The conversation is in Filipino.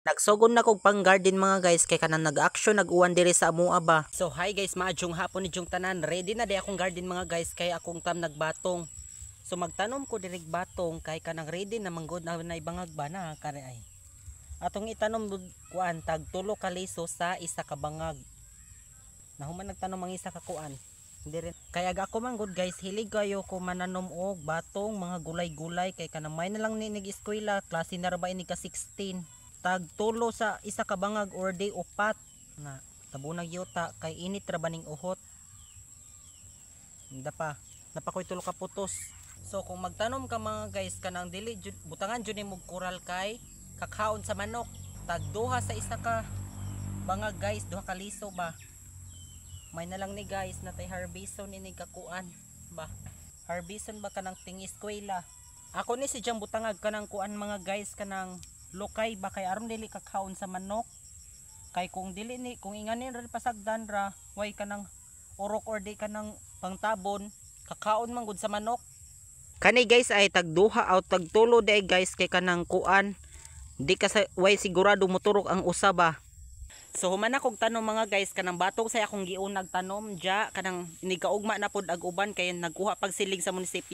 Nagsugod na kog pang garden mga guys kay kanang nag-action nag-uwan diri sa amoa ba. So hi guys, maadjong hapon ni jung tanan. Ready na di akong garden mga guys kay akong tam nagbatong. So magtanom ko diri batong kay kanang ready na manggod na ibangag ba na kare ay. Atong itanom kuan tag tulo ka liso sa isa ka bangag. Nahuman nagtanom ang isa ka kuan. Hindi rin. Kaya ako man good guys, hilig kayo ko mananom og batong mga gulay-gulay kay kanang may na lang ni nag-eskwela, klase na ra ba ini ka 16. Tag tulo sa isa ka bangag or day upat na tabunag yuta kay init ra baning uhot. Hindi pa. Napakoy tulo ka putos. So kung magtanom ka mga guys kanang dili butangan jud nimo coral kay kakaon sa manok. Tag duha sa isa ka bangag guys, duha ka liso ba. May na lang ni guys natay harbison ini kakuan ba. Harbison ba kanang ting eskwela. Ako ni si jang butangag kanang kuan mga guys kanang lokay ba kay aron dili kakaon sa manok. Kay kung dili ni kung inganin ra pasagdan ra way kanang orok or di kanang pangtabon kakaon man gud sa manok. Kani guys ay tagduha o tagtulo day guys kay kanang kuan di ka sa, way sigurado moturok ang usa ba. So human na kog tanom mga guys kanang batong say akong giunag tanom ja kanang inigkaugma na pod ag uban kay nagkuha pag silig sa munisipyo.